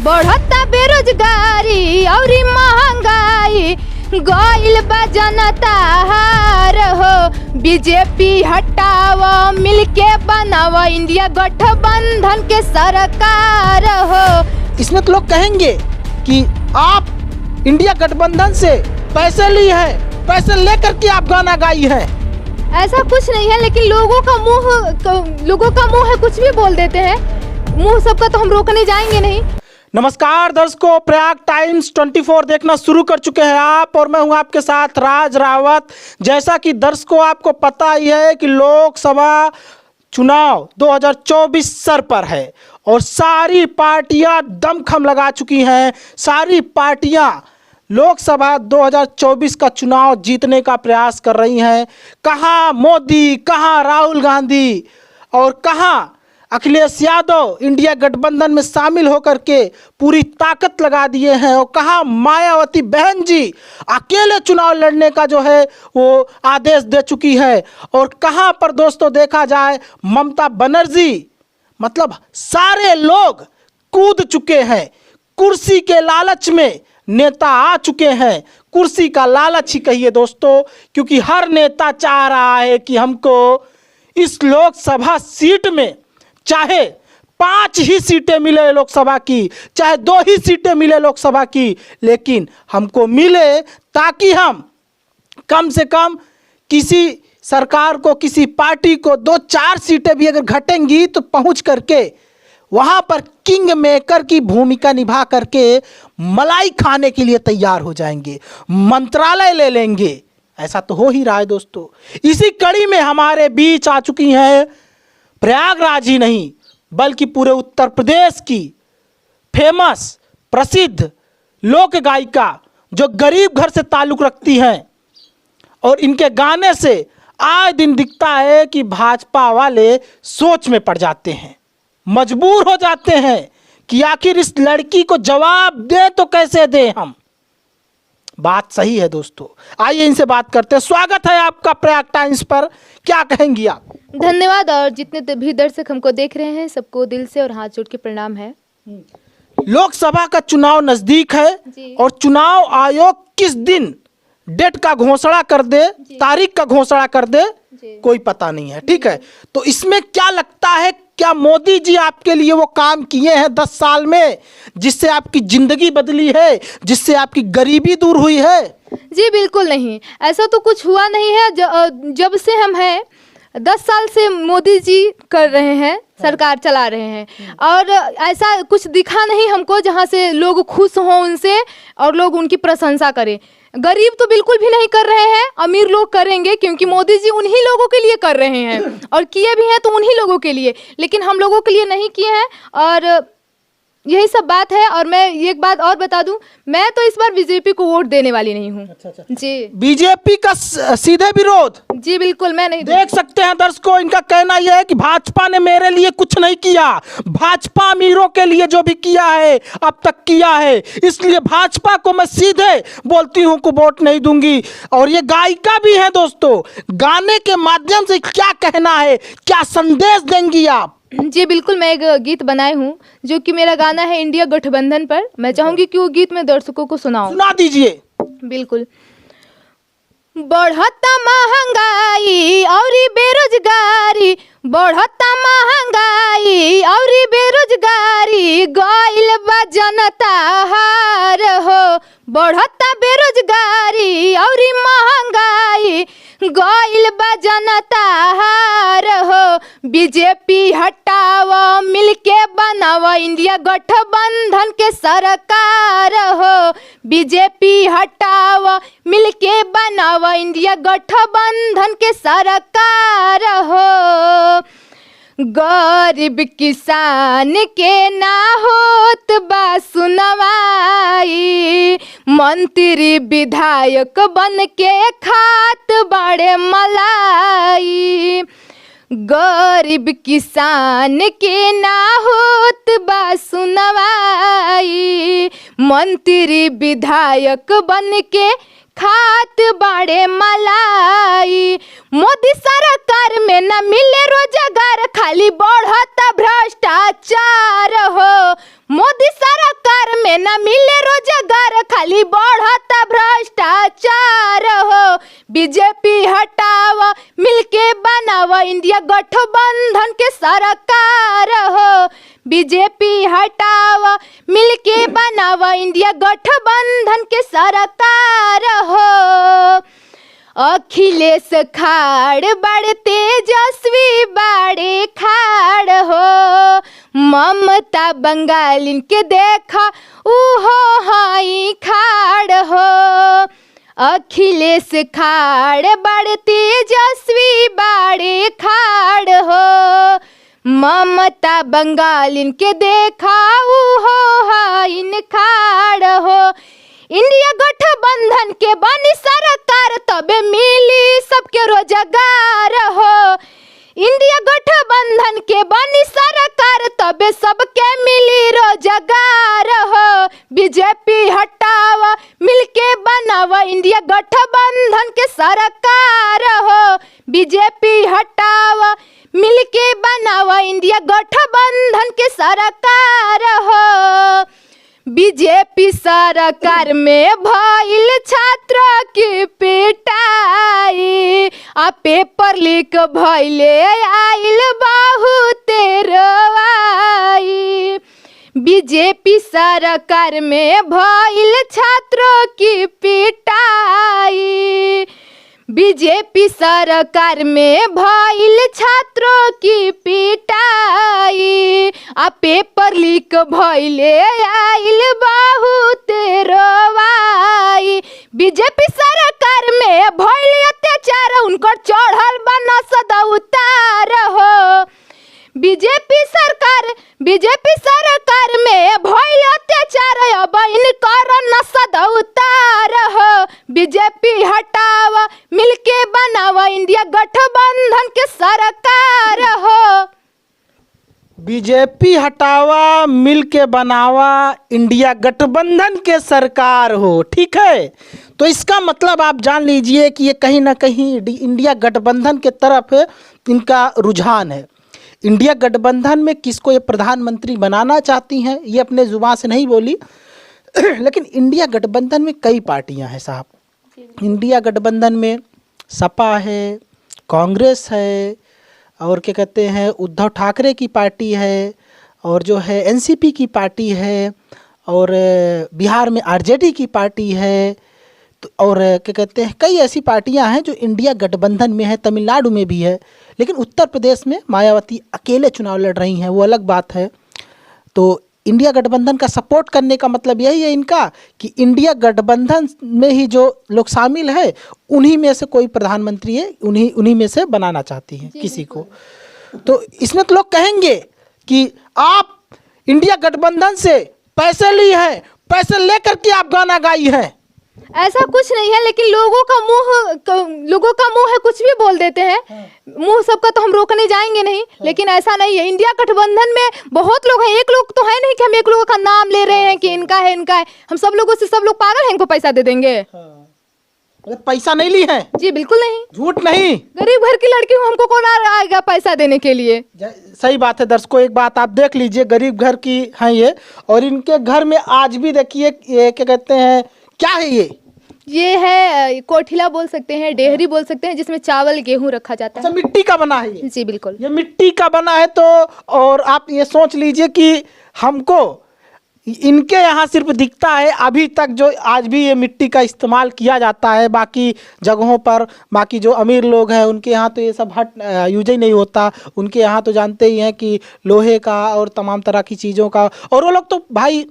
बढ़ता बेरोजगारी और महंगाई गइल बा जनता हार हो। बीजेपी हटाओ मिलके बनाओ इंडिया गठबंधन के सरकार हो। इसमें तो लोग कहेंगे कि आप इंडिया गठबंधन से पैसे ली है, पैसे लेकर के आप गाना गाई है। ऐसा कुछ नहीं है, लेकिन लोगों का मुंह है, कुछ भी बोल देते हैं। मुंह सबका तो हम रोकने जाएंगे नहीं। नमस्कार दर्शकों, प्रयाग टाइम्स 24 देखना शुरू कर चुके हैं आप, और मैं हूं आपके साथ राज रावत। जैसा कि दर्शकों आपको पता ही है कि लोकसभा चुनाव 2024 सर पर है और सारी पार्टियां दमखम लगा चुकी हैं। सारी पार्टियां लोकसभा 2024 का चुनाव जीतने का प्रयास कर रही हैं। कहाँ मोदी, कहाँ राहुल गांधी और कहाँ अखिलेश यादव इंडिया गठबंधन में शामिल होकर के पूरी ताकत लगा दिए हैं, और कहाँ मायावती बहन जी अकेले चुनाव लड़ने का जो है वो आदेश दे चुकी है, और कहाँ पर दोस्तों देखा जाए ममता बनर्जी, मतलब सारे लोग कूद चुके हैं। कुर्सी के लालच में नेता आ चुके हैं। कुर्सी का लालच ही कहिए दोस्तों, क्योंकि हर नेता चाह रहा है कि हमको इस लोकसभा सीट में चाहे 5 ही सीटें मिले लोकसभा की, चाहे 2 ही सीटें मिले लोकसभा की, लेकिन हमको मिले ताकि हम कम से कम किसी सरकार को, किसी पार्टी को 2-4 सीटें भी अगर घटेंगी तो पहुंच करके वहां पर किंग मेकर की भूमिका निभा करके मलाई खाने के लिए तैयार हो जाएंगे, मंत्रालय ले लेंगे। ऐसा तो हो ही रहा है दोस्तों। इसी कड़ी में हमारे बीच आ चुकी हैं प्रयागराज ही नहीं बल्कि पूरे उत्तर प्रदेश की फेमस प्रसिद्ध लोक गायिका, जो गरीब घर से ताल्लुक़ रखती हैं, और इनके गाने से आए दिन दिखता है कि भाजपा वाले सोच में पड़ जाते हैं, मजबूर हो जाते हैं कि आखिर इस लड़की को जवाब दे तो कैसे दें हम। बात सही है दोस्तों, आइए इनसे बात करते हैं। स्वागत है आपका प्रयाग टाइम्स पर, क्या कहेंगी आप? धन्यवाद, और जितने भी दर्शक हमको देख रहे हैं सबको दिल से और हाथ जोड़ के प्रणाम है। लोकसभा का चुनाव नजदीक है और चुनाव आयोग किस दिन डेट का घोषणा कर दे, तारीख का घोषणा कर दे, कोई पता नहीं है। ठीक है, तो इसमें क्या लगता है, क्या मोदी जी आपके लिए वो काम किए हैं 10 साल में जिससे आपकी जिंदगी बदली है, जिससे आपकी गरीबी दूर हुई है? जी बिल्कुल नहीं, ऐसा तो कुछ हुआ नहीं है। जब से हम हैं 10 साल से मोदी जी कर रहे हैं, सरकार चला रहे हैं, और ऐसा कुछ दिखा नहीं हमको जहां से लोग खुश हों उनसे और लोग उनकी प्रशंसा करें। गरीब तो बिल्कुल भी नहीं कर रहे हैं, अमीर लोग करेंगे, क्योंकि मोदी जी उन्हीं लोगों के लिए कर रहे हैं और किए भी हैं तो उन्हीं लोगों के लिए, लेकिन हम लोगों के लिए नहीं किए हैं। और यही सब बात है। और मैं एक बात और बता दूं, मैं तो इस बार बीजेपी को वोट देने वाली नहीं हूं। अच्छा। जी, बीजेपी का सीधे विरोध? जी बिल्कुल, मैं नहीं देख सकते हैं दर्शकों, इनका कहना यह है कि भाजपा ने मेरे लिए कुछ नहीं किया, भाजपा अमीरों के लिए जो भी किया है अब तक किया है, इसलिए भाजपा को मैं सीधे बोलती हूं कि वोट नहीं दूंगी। और ये गायिका भी है दोस्तों, गाने के माध्यम से क्या कहना है, क्या संदेश देंगी आप? जी बिल्कुल, मैं एक गीत बनाई हूँ जो कि मेरा गाना है इंडिया गठबंधन पर। मैं चाहूंगी कि वो गीत मैं दर्शकों को सुनाऊं। सुना दीजिए। बिल्कुल। बढ़ता महंगाई और बेरोजगारी, बढ़ता महंगाई और बेरोजगारी गइल बा जनता हार हो। बढ़ता बेरोजगारी और महंगाई गइल बा जनता हार हो। बीजेपी हटाओ मिलके बनाओ इंडिया गठबंधन के सरकार हो। बीजेपी हटाओ मिलके बनाओ इंडिया गठबंधन के सरकार हो। गरीब किसान के ना होत बा सुनवाई, मंत्री विधायक बन के खात बड़े मलाई। गरीब किसान के ना होत बा सुनवाई, मंत्री विधायक बन के खात बड़े मलाई। मोदी सरकार में न मिले रोजगार, खाली बढ़ता भ्रष्टाचार हो। मोदी सरकार में न मिले रोजगार, खाली बढ़ता भ्रष्टाचार हो। बीजेपी हटावा मिलके बनावा इंडिया गठबंधन के सरकार हो। बीजेपी हटावा मिलके बनावा इंडिया गठबंधन के सरकार हो। अखिलेश खाड़ बड़े तेजस्वी बड़े खाड़ हो। ममता बंगालिन के देखा उहो हाई खाड़ हो। अखिलेश खाड़ बड़े तेजस्वी बड़े खाड़ हो। ममता बंगालिन के देखा उहो हाइन खाड़ हो। इंडिया गठबंधन के बनी सरकार, तबे मिली सबके रोजगार हो। इंडिया गठबंधन के बनी सरकार, तबे सबके मिली रोजगार हो। बीजेपी हटावा मिलके बनावा इंडिया गठबंधन के सरकार हो। बीजेपी हटावा मिलके बनावा इंडिया गठबंधन के सरकार हो। बीजेपी सरकार में भइल छात्र की पिटाई, आ पेपर लीक भइले आइल बहुत रोवाई। बीजेपी सरकार में भइल छात्रों की पिटाई। बीजेपी सरकार में भइल छात्रों की पिटाई, आ पेपर लीक भइले आइल बहुत रोवाई। बीजेपी सरकार में भइल अत्याचार, उनकर चढ़ल बना सदा उतार हो। बीजेपी सरकार में भइल अत्याचार, अब इनकर न सदा उतार हो। बीजेपी हटावा मिलके बनावा इंडिया गठबंधन के सरकार हो। बीजेपी हटावा मिलके बनावा इंडिया गठबंधन के सरकार हो। ठीक है, तो इसका मतलब आप जान लीजिए कि ये कहीं ना कहीं इंडिया गठबंधन के तरफ इनका रुझान है। इंडिया गठबंधन में किसको ये प्रधानमंत्री बनाना चाहती हैं, ये अपने जुबान से नहीं बोली लेकिन इंडिया गठबंधन में कई पार्टियां हैं साहब। इंडिया गठबंधन में सपा है, कांग्रेस है, और क्या कहते हैं उद्धव ठाकरे की पार्टी है, और जो है एनसीपी की पार्टी है, और बिहार में आरजेडी की पार्टी है, तो और क्या कहते हैं कई ऐसी पार्टियां हैं जो इंडिया गठबंधन में है। तमिलनाडु में भी है, लेकिन उत्तर प्रदेश में मायावती अकेले चुनाव लड़ रही हैं, वो अलग बात है। तो इंडिया गठबंधन का सपोर्ट करने का मतलब यही है इनका कि इंडिया गठबंधन में ही जो लोग शामिल है उन्हीं में से कोई प्रधानमंत्री है, उन्हीं में से बनाना चाहती हैं किसी को। तो इसमें तो लोग कहेंगे कि आप इंडिया गठबंधन से पैसे ली हैं, पैसे लेकर के आप गाना गाई हैं। ऐसा कुछ नहीं है, लेकिन लोगों का मुंह है, कुछ भी बोल देते हैं। मुंह सबका तो हम रोकने जाएंगे नहीं, लेकिन ऐसा नहीं है। इंडिया गठबंधन में बहुत लोग हैं, एक लोग तो है नहीं कि हम एक लोगों का नाम ले रहे हैं कि इनका है इनका है। हम सब लोगों से सब लोग पागल हैं, इनको पैसा दे देंगे। पैसा नहीं ली है? जी बिल्कुल नहीं, झूठ नहीं। गरीब घर की लड़की हूँ, हमको कौन आएगा पैसा देने के लिए। सही बात है दर्शकों, एक बात आप देख लीजिए, गरीब घर की हैं ये, और इनके घर में आज भी देखिए ये क्या कहते हैं, क्या है ये है कोठिला बोल सकते हैं, डेहरी बोल सकते हैं, जिसमें चावल गेहूं रखा जाता है। अच्छा, मिट्टी का बना है ये? जी बिल्कुल, ये मिट्टी का बना है। तो और आप ये सोच लीजिए कि हमको इनके यहाँ सिर्फ दिखता है अभी तक, जो आज भी ये मिट्टी का इस्तेमाल किया जाता है। बाकी जगहों पर, बाकी जो अमीर लोग हैं उनके यहाँ तो ये सब यूज ही नहीं होता। उनके यहाँ तो जानते ही हैं कि लोहे का और तमाम तरह की चीज़ों का, और वो लोग तो भाई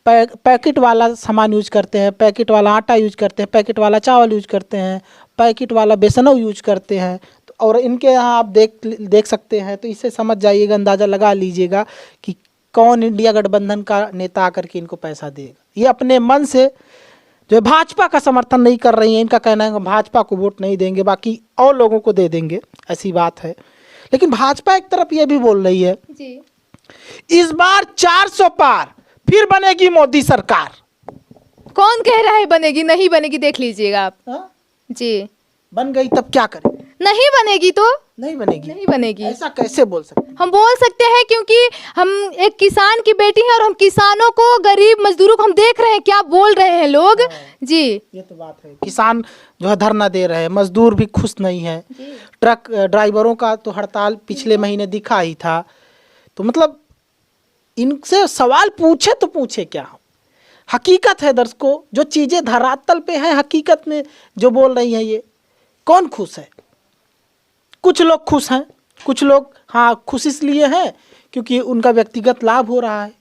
पैकेट वाला सामान यूज करते हैं, पैकेट वाला आटा यूज करते हैं, पैकेट वाला चावल यूज करते हैं, पैकेट वाला बेसनों यूज करते हैं। और इनके यहाँ आप देख सकते हैं, तो इससे समझ जाइएगा, अंदाज़ा लगा लीजिएगा कि कौन इंडिया गठबंधन का नेता आकर के इनको पैसा देगा। ये अपने मन से जो भाजपा का समर्थन नहीं कर रही है, इनका कहना है कि भाजपा को वोट नहीं देंगे, बाकी और लोगों को दे देंगे, ऐसी बात है। लेकिन भाजपा एक तरफ ये भी बोल रही है जी, इस बार 400 पार फिर बनेगी मोदी सरकार। कौन कह रहा है बनेगी? नहीं बनेगी, देख लीजिएगा आप। हाँ? जी बन गई तब क्या करें? नहीं बनेगी तो नहीं बनेगी। नहीं बनेगी। ऐसा कैसे बोल सकते हैं? हम बोल सकते हैं क्योंकि हम एक किसान की बेटी हैं और हम किसानों को, गरीब मजदूरों को हम देख रहे हैं क्या बोल रहे हैं लोग। जी ये तो बात है। किसान जो है धरना दे रहे हैं, मजदूर भी खुश नहीं है। ट्रक ड्राइवरों का तो हड़ताल पिछले महीने दिखा ही था। तो मतलब इनसे सवाल पूछे तो पूछे क्या हम? हकीकत है दर्शकों, जो चीज़ें धरातल पे हैं, हकीकत में जो बोल रही हैं, ये कौन खुश है? कुछ लोग खुश हैं, कुछ लोग हाँ खुश इसलिए हैं क्योंकि उनका व्यक्तिगत लाभ हो रहा है।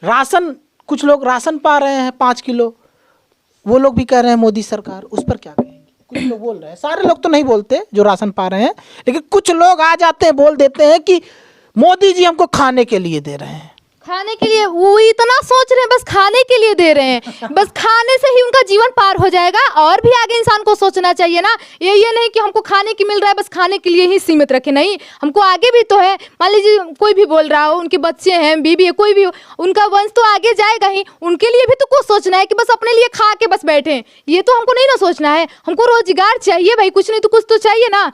राशन, कुछ लोग राशन पा रहे हैं 5 किलो, वो लोग भी कह रहे हैं मोदी सरकार, उस पर क्या कहेंगे? कुछ लोग बोल रहे हैं, सारे लोग तो नहीं बोलते जो राशन पा रहे हैं, लेकिन कुछ लोग आ जाते हैं, बोल देते हैं कि मोदी जी हमको खाने के लिए दे रहे हैं। खाने के लिए, वो इतना सोच रहे हैं बस खाने के लिए दे रहे हैं, बस खाने से ही उनका जीवन पार हो जाएगा। और भी आगे इंसान को सोचना चाहिए ना, ये नहीं कि हमको खाने की मिल रहा है बस खाने के लिए ही सीमित रखे, नहीं, हमको आगे भी तो है। मान लीजिए कोई भी बोल रहा हो, उनके बच्चे हैं, बीबी है, कोई भी, उनका वंश तो आगे जाएगा ही, उनके लिए भी तो कुछ सोचना है कि बस अपने लिए खा के बस बैठे, ये तो हमको नहीं ना सोचना है। हमको रोजगार चाहिए भाई, कुछ नहीं तो कुछ तो चाहिए ना।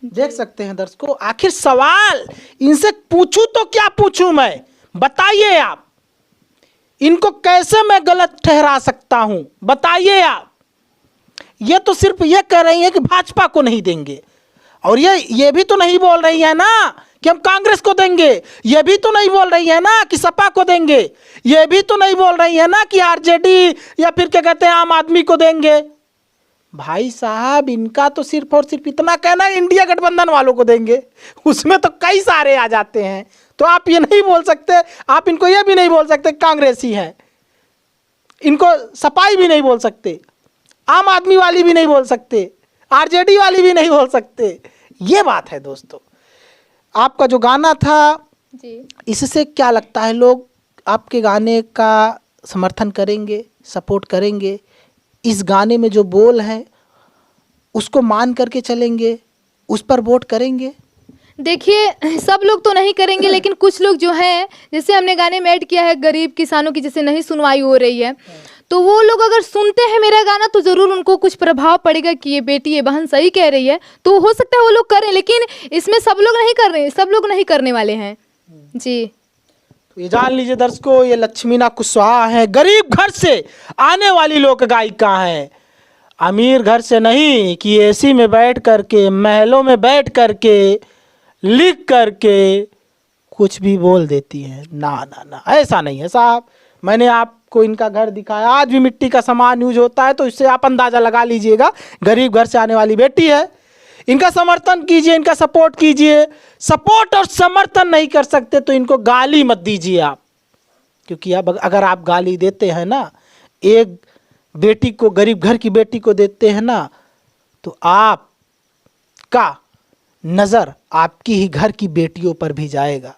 देख सकते हैं दर्शकों, आखिर सवाल इनसे पूछूं तो क्या पूछूं मैं, बताइए आप। इनको कैसे मैं गलत ठहरा सकता हूं, बताइए आप। ये तो सिर्फ ये कह रही है कि भाजपा को नहीं देंगे, और ये भी तो नहीं बोल रही है ना कि हम कांग्रेस को देंगे, ये भी तो नहीं बोल रही है ना कि सपा को देंगे, ये भी तो नहीं बोल रही है ना कि आरजेडी या फिर क्या कहते हैं आम आदमी को देंगे। भाई साहब, इनका तो सिर्फ और सिर्फ इतना कहना है इंडिया गठबंधन वालों को देंगे, उसमें तो कई सारे आ जाते हैं। तो आप ये नहीं बोल सकते, आप इनको ये भी नहीं बोल सकते कांग्रेस ही है, इनको सपाई भी नहीं बोल सकते, आम आदमी वाली भी नहीं बोल सकते, आरजेडी वाली भी नहीं बोल सकते। ये बात है दोस्तों। आपका जो गाना था जी, इससे क्या लगता है, लोग आपके गाने का समर्थन करेंगे, सपोर्ट करेंगे? इस गाने में जो बोल है उसको मान करके चलेंगे, उस पर वोट करेंगे? देखिए सब लोग तो नहीं करेंगे, लेकिन कुछ लोग जो हैं, जैसे हमने गाने में ऐड किया है गरीब किसानों की जैसे नहीं सुनवाई हो रही है, तो वो लोग अगर सुनते हैं मेरा गाना तो ज़रूर उनको कुछ प्रभाव पड़ेगा कि ये बेटी, ये बहन सही कह रही है, तो हो सकता है वो लोग करें। लेकिन इसमें सब लोग नहीं कर रहे, सब लोग नहीं करने वाले हैं। जी, तो ये जान लीजिए दर्शकों, ये लक्ष्मीना कुशवाहा है, गरीब घर से आने वाली लोक गायिका है, अमीर घर से नहीं कि एसी में बैठ करके, महलों में बैठ करके, लिख करके कुछ भी बोल देती है। ना ना ना, ऐसा नहीं है साहब। मैंने आपको इनका घर दिखाया, आज भी मिट्टी का सामान यूज होता है, तो इससे आप अंदाज़ा लगा लीजिएगा गरीब घर से आने वाली बेटी है। इनका समर्थन कीजिए, इनका सपोर्ट कीजिए। सपोर्ट और समर्थन नहीं कर सकते तो इनको गाली मत दीजिए आप, क्योंकि अब अगर आप गाली देते हैं ना, एक बेटी को, गरीब घर की बेटी को देते हैं ना, तो आपका नज़र आपकी ही घर की बेटियों पर भी जाएगा,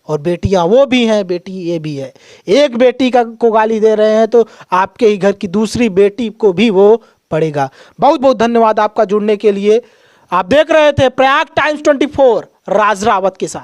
और बेटियां वो भी हैं, बेटी ये भी है। एक बेटी को गाली दे रहे हैं तो आपके ही घर की दूसरी बेटी को भी वो पड़ेगा। बहुत बहुत धन्यवाद आपका जुड़ने के लिए। आप देख रहे थे प्रयाग टाइम्स 24 राज रावत के साथ।